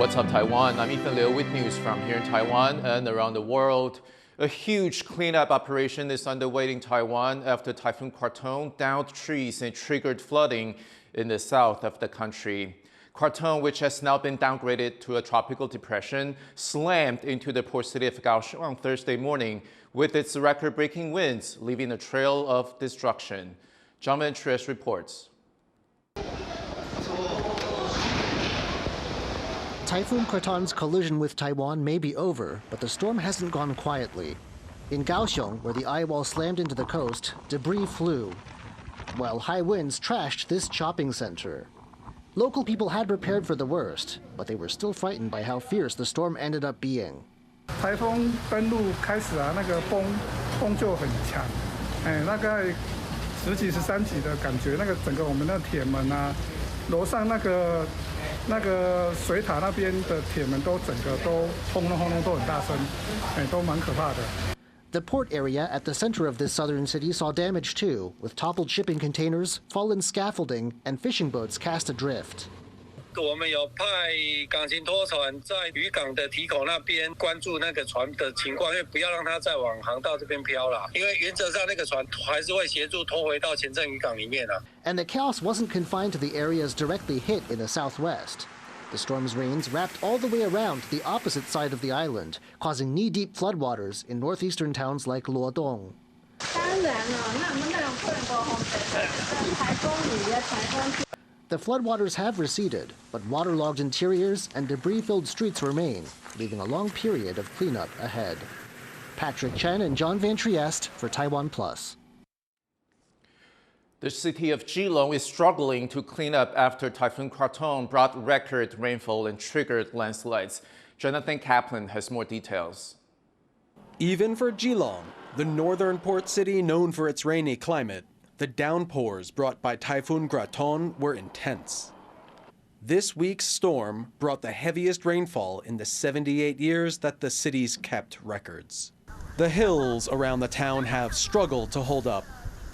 What's up, Taiwan? I'm Ethan Liu with news from here in Taiwan and around the world. A huge cleanup operation is underway in Taiwan after Typhoon Krathon downed trees and triggered flooding in the south of the country. Krathon, which has now been downgraded to a tropical depression, slammed into the port city of Kaohsiung on Thursday morning with its record-breaking winds, leaving a trail of destruction. John Ventres reports. Typhoon Krathon's collision with Taiwan may be over, but the storm hasn't gone quietly. In Kaohsiung, where the eye wall slammed into the coast, debris flew, while high winds trashed this shopping center. Local people had prepared for the worst, but they were still frightened by how fierce the storm ended up being. 台风登陆开始啊，那个风就很强，大概10级、13级的感觉，那个整个我们的铁门啊，楼上那个水塔那边的铁门都整个都轰隆轰隆都很大声，都蛮可怕的。The port area at the center of this southern city saw damage too, with toppled shipping containers, fallen scaffolding, and fishing boats cast adrift. 我们有派港勤拖船在渔港的堤口那边关注那个船的情况，因为不要让它再往航道这边飘了，因为原则上那个船还是会协助拖回到前镇渔港里面。And the chaos wasn't confined to the areas directly hit in the southwest. The storm's rains wrapped all the way around the opposite side of the island, causing knee-deep floodwaters in northeastern towns like Luodong. The floodwaters have receded, but waterlogged interiors and debris-filled streets remain, leaving a long period of cleanup ahead. Patrick Chen and John Van Trieste for TaiwanPlus. The city of Keelung is struggling to clean up after Typhoon Krathon brought record rainfall and triggered landslides. Jonathan Kaplan has more details. Even for Keelung, the northern port city known for its rainy climate, the downpours brought by Typhoon Krathon were intense. This week's storm brought the heaviest rainfall in the 78 years that the city's kept records. The hills around the town have struggled to hold up,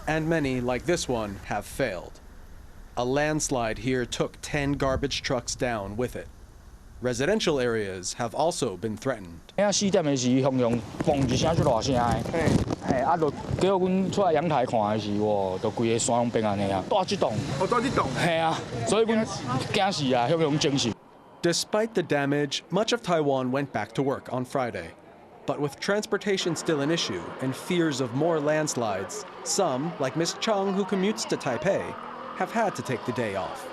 and many, like this one, have failed. A landslide here took 10 garbage trucks down with it. Residential areas have also been threatened. Despite the damage, much of Taiwan went back to work on Friday. But with transportation still an issue and fears of more landslides, some, like Miss Chung, who commutes to Taipei, have had to take the day off.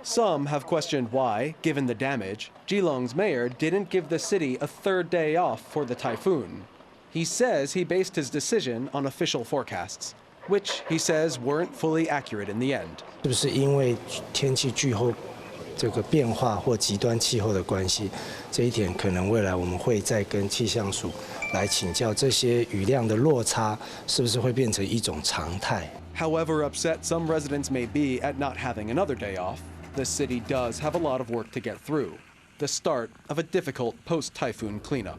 Some have questioned why, given the damage, Keelung's mayor didn't give the city a third day off for the typhoon. He says he based his decision on official forecasts, which he says weren't fully accurate in the end. 这个变化或极端气候的关系，这一点可能未来我们会再跟气象署来请教，这些雨量的落差是不是会变成一种常态。However upset some residents may be at not having another day off, the city does have a lot of work to get through, the start of a difficult post-typhoon cleanup.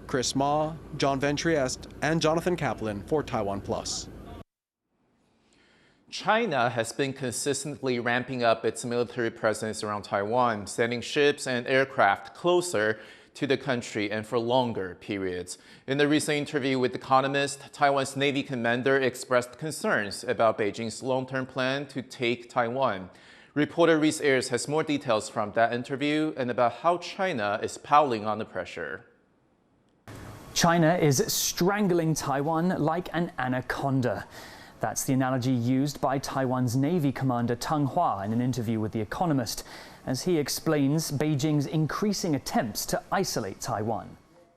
Chris Ma, John Van Trieste, and Jonathan Kaplan for TaiwanPlus. China has been consistently ramping up its military presence around Taiwan, sending ships and aircraft closer to the country and for longer periods. In a recent interview with The Economist, Taiwan's Navy commander expressed concerns about Beijing's long-term plan to take Taiwan. Reporter Reese Ayers has more details from that interview and about how China is piling on the pressure. China is strangling Taiwan like an anaconda. That's the analogy used by Taiwan's Navy commander Teng Hua in an interview with The Economist, as he explains Beijing's increasing attempts to isolate Taiwan.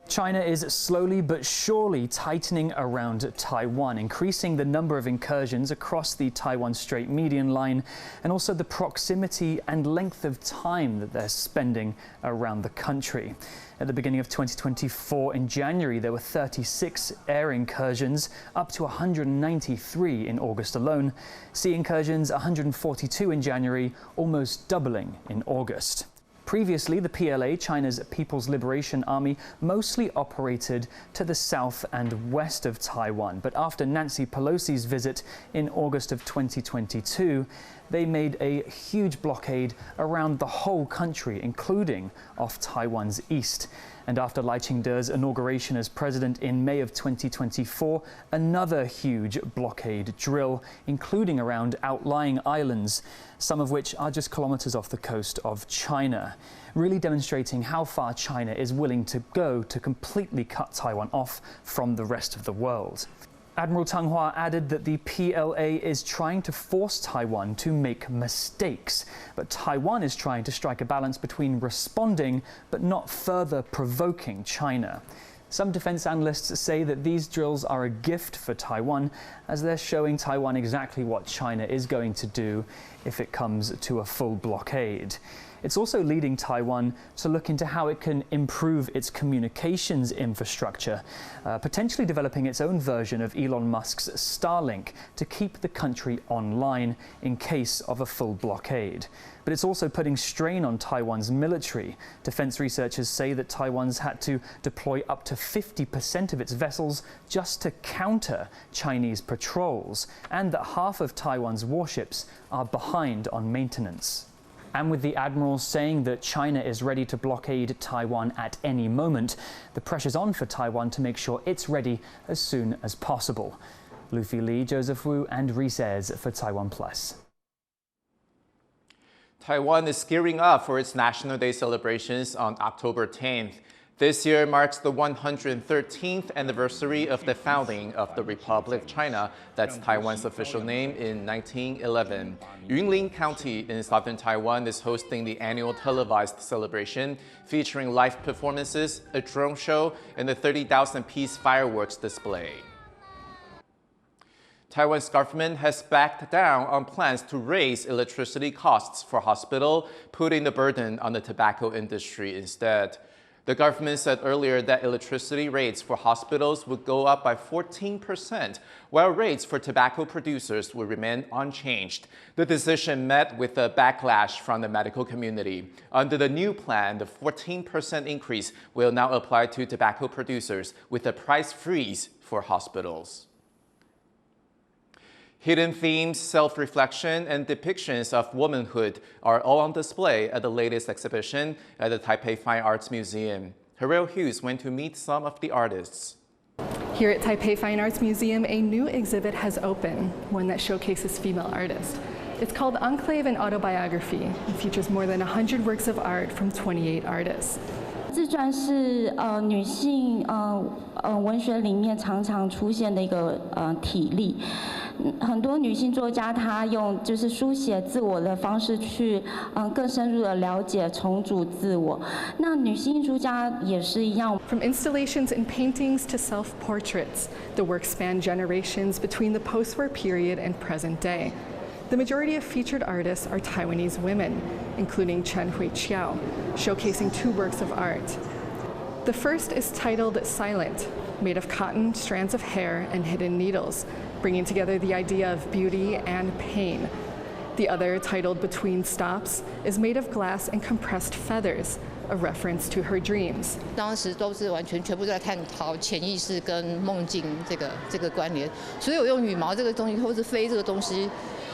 China is slowly but surely tightening around Taiwan, increasing the number of incursions across the Taiwan Strait median line and also the proximity and length of time that they're spending around the country. At the beginning of 2024, in January, there were 36 air incursions, up to 193 in August alone. Sea incursions, 142 in January, almost doubling in August. Previously, the PLA, China's People's Liberation Army, mostly operated to the south and west of Taiwan. But after Nancy Pelosi's visit in August of 2022, they made a huge blockade around the whole country, including off Taiwan's east. And after Lai Ching-te's inauguration as president in May of 2024, another huge blockade drill, including around outlying islands, some of which are just kilometers off the coast of China, really demonstrating how far China is willing to go to completely cut Taiwan off from the rest of the world. Admiral Tang Hua added that the PLA is trying to force Taiwan to make mistakes, but Taiwan is trying to strike a balance between responding but not further provoking China. Some defense analysts say that these drills are a gift for Taiwan, as they're showing Taiwan exactly what China is going to do if it comes to a full blockade. It's also leading Taiwan to look into how it can improve its communications infrastructure, potentially developing its own version of Elon Musk's Starlink to keep the country online in case of a full blockade. But it's also putting strain on Taiwan's military. Defense researchers say that Taiwan's had to deploy up to 50% of its vessels just to counter Chinese patrols, and that half of Taiwan's warships are behind on maintenance. And with the admiral saying that China is ready to blockade Taiwan at any moment, the pressure's on for Taiwan to make sure it's ready as soon as possible. Luffy Li, Joseph Wu, and Reese Ayres for TaiwanPlus. Taiwan is gearing up for its National Day celebrations on October 10th. This year marks the 113th anniversary of the founding of the Republic of China. That's Taiwan's official name in 1911. Yunlin County in southern Taiwan is hosting the annual televised celebration, featuring live performances, a drone show, and a 30,000-piece fireworks display. Taiwan's government has backed down on plans to raise electricity costs for hospitals, putting the burden on the tobacco industry instead. The government said earlier that electricity rates for hospitals would go up by 14%, while rates for tobacco producers will remain unchanged. The decision met with a backlash from the medical community. Under the new plan, the 14% increase will now apply to tobacco producers, with a price freeze for hospitals. Hidden themes, self-reflection, and depictions of womanhood are all on display at the latest exhibition at the Taipei Fine Arts Museum. Harrell Hughes went to meet some of the artists. Here at Taipei Fine Arts Museum, a new exhibit has opened, one that showcases female artists. It's called Enclave and Autobiography and features more than 100 works of art from 28 artists. 自传是女性文学里面常常出现的一个体例，很多女性作家她用就是书写自我的方式去更深入的了解重组自我。那女性艺术家也是一样。From installations and paintings to self-portraits, the works span generations between the post-war period and present day. The majority of featured artists are Taiwanese women, including Chen Hui-chiao, showcasing 2 works of art. The first is titled Silent, made of cotton, strands of hair, and hidden needles, bringing together the idea of beauty and pain. The other, titled Between Stops, is made of glass and compressed feathers, a reference to her dreams. 当时都是全部在探讨潜意识跟梦境这个关联，所以我用羽毛这个东西或是飞这个东西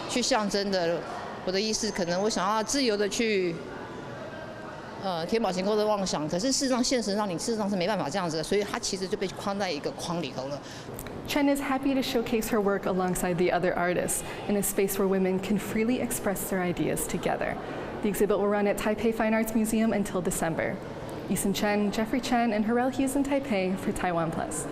去象征的我的意思，可能我想要自由的去天马行空的妄想，可是事实上现实上你事实上是没办法这样子的，所以它其实就被框在一个框里头了。 Chen is happy to showcase her work alongside the other artists in a space where women can freely express their ideas together. The exhibit will run at Taipei Fine Arts Museum until December. Yisun Chen, Jeffrey Chen, and Harrell Hughes in Taipei for TaiwanPlus.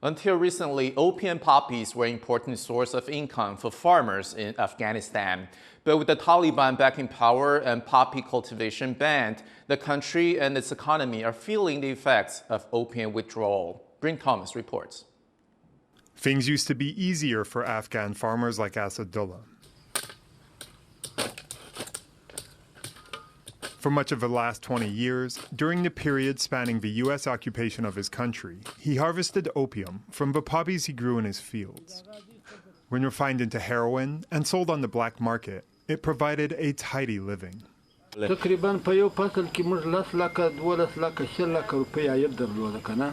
Until recently, opium poppies were an important source of income for farmers in Afghanistan. But with the Taliban back in power and poppy cultivation banned, the country and its economy are feeling the effects of opium withdrawal. Bryn Thomas reports. Things used to be easier for Afghan farmers like Asadullah. For much of the last 20 years, during the period spanning the U.S. occupation of his country, he harvested opium from the poppies he grew in his fields. When refined into heroin and sold on the black market, it provided a tidy living. تقریبا په یو فصل کې موږ 10 لکه 12 لکه 10 لکه روپۍ عاید درلوده کنه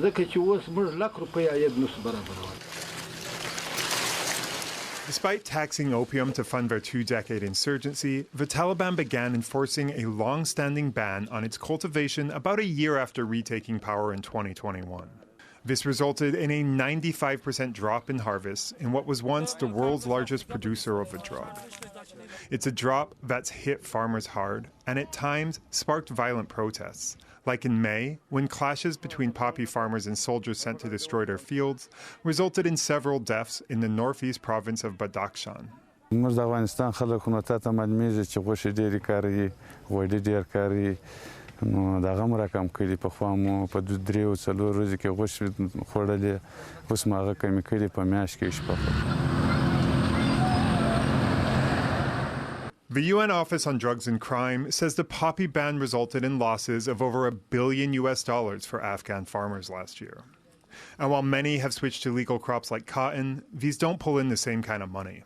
ځکه چې اوس موږ لک روپۍ عاید نشو برابرول. Despite taxing opium to fund their 2-decade insurgency, the Taliban began enforcing a long-standing ban on its cultivation about a year after retaking power in 2021. This resulted in a 95% drop in harvests in what was once the world's largest producer of the drug. It's a drop that's hit farmers hard and at times sparked violent protests, like in May, when clashes between poppy farmers and soldiers sent to destroy their fields resulted in several deaths in the northeast province of Badakhshan. موږ د افغانستان خلک نو ته معلومیږي چې غوښې ډېرې کاروي غوړي ډېر کاروي نو دغه هم راکم کړي پخوا مو په 2-3 او 4 ورځې کې غوښې خوړلې اوس مو هغه کمې کړي په میاشت کې شپه. The UN Office on Drugs and Crime says the poppy ban resulted in losses of over $1 billion for Afghan farmers last year. And while many have switched to legal crops like cotton, these don't pull in the same kind of money.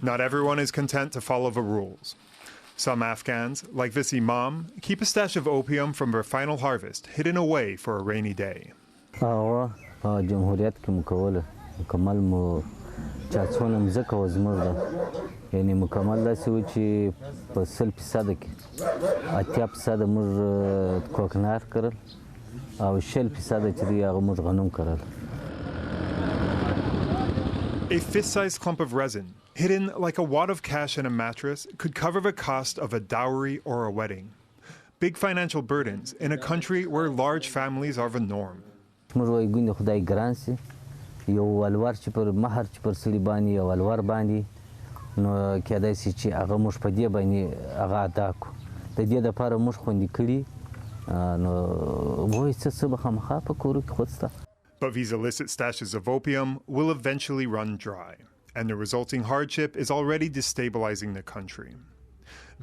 Not everyone is content to follow the rules. Some Afghans, like this imam, keep a stash of opium from their final harvest hidden away for a rainy day. جمهوریت کې مکوله مکمل مو چاڅونه مزکه وزمر یعنی مکمل داسې و چې په 100% کې 80% موږ کوکنار کړل او 60% چې دی هغه موږ غنم کړل. A fist-sized clump of resin, hidden like a wad of cash in a mattress, could cover the cost of a dowry or a wedding. Big financial burdens in a country where large families are the norm. موږ وایو ګوندې خدای ګران سي یو ولور چې پر مهر چې پر سړي باندې یو ولور باندې نو کېدای سي چې هغه موږ په دې باندې هغه ادا کړو د دې دپاره موږ خوندي کړي نو وایي څه به خامخا په کورو کې خود سته. But these illicit stashes of opium will eventually run dry, and the resulting hardship is already destabilizing the country.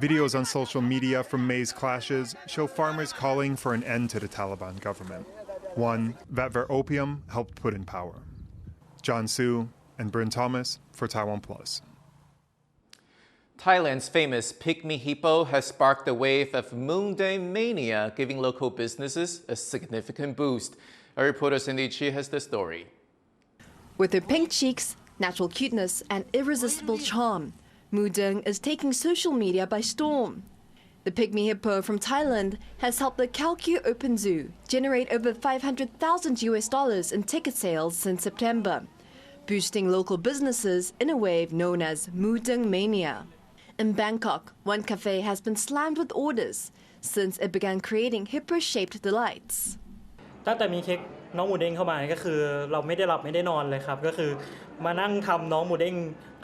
Videos on social media from May's clashes show farmers calling for an end to the Taliban government, one that their opium helped put in power. John Su and Bryn Thomas for TaiwanPlus. Thailand's famous pygmy hippo has sparked a wave of Moo Deng mania, giving local businesses a significant boost. Our reporter Cindy Chi has the story. With her pink cheeks, natural cuteness, and irresistible charm, Moo Deng is taking social media by storm. The pygmy hippo from Thailand has helped the Keelung Open Zoo generate over $500,000 in ticket sales since September, boosting local businesses in a wave known as Moo Deng mania. In Bangkok, one cafe has been slammed with orders since it began creating hippo-shaped delights. ตั้งแต่มีเค้กน้องหมูเด้งเข้ามาก็คือเราไม่ได้หลับไม่ได้นอนเลยครับก็คือมานั่งทำน้องหมูเด้ง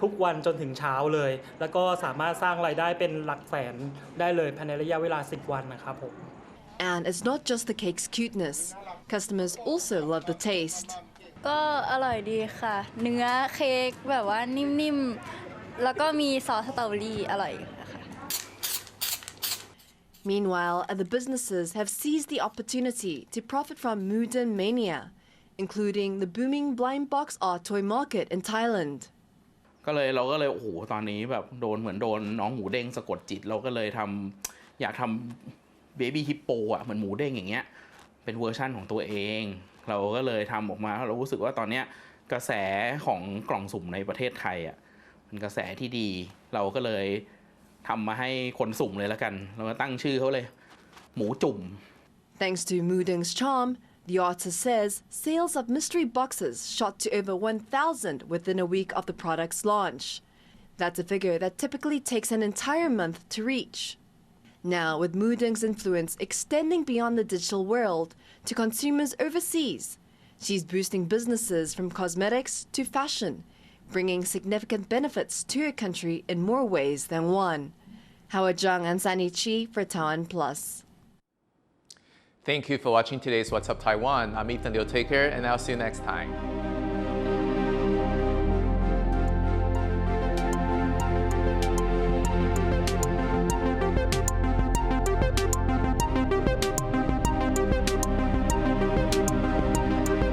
ทุกวันจนถึงเช้าเลยแล้วก็สามารถสร้างรายได้เป็นหลักแสนได้เลยภายในระยะเวลา10 วันนะครับผม And it's not just the cake's cuteness. Customers also love the taste. ก็อร่อยดีค่ะเนื้อเค้กแบบว่านิ่มๆแล้วก็มีซอสสตรอเบอรี่อร่อย Meanwhile, other businesses have seized the opportunity to profit from Moo Deng mania, including the booming blind box art toy market in Thailand. เราก็เลยโอ้โหตอนนี้แบบเหมือนโดนน้องหมูเด้งสะกดจิตเราก็เลยอยากทำเบบี้ฮิปโปอ่ะเหมือนหมูเด้งอย่างเงี้ยเป็นเวอร์ชั่นของตัวเองเราก็เลยทำออกมาเรารู้สึกว่าตอนเนี้ยกระแสของกล่องสุ่มในประเทศไทยอ่ะเป็นกระแสที่ดีเราก็เลยทำมาให้คนสุ่มเลยแล้วกันเราก็ตั้งชื่อเขาเลยหมูจุ่ม Thanks to Moo Deng's charm, the artist says sales of mystery boxes shot to over 1,000 within a week of the product's launch. That's a figure that typically takes an entire month to reach. Now, with Moo Deng's influence extending beyond the digital world to consumers overseas, she's boosting businesses from cosmetics to fashion, bringing significant benefits to her country in more ways than one. Howard Zhang and Sani Chi for TaiwanPlus. Thank you for watching today's What's Up Taiwan. I'm Ethan Liu. Take care, and I'll see you next time.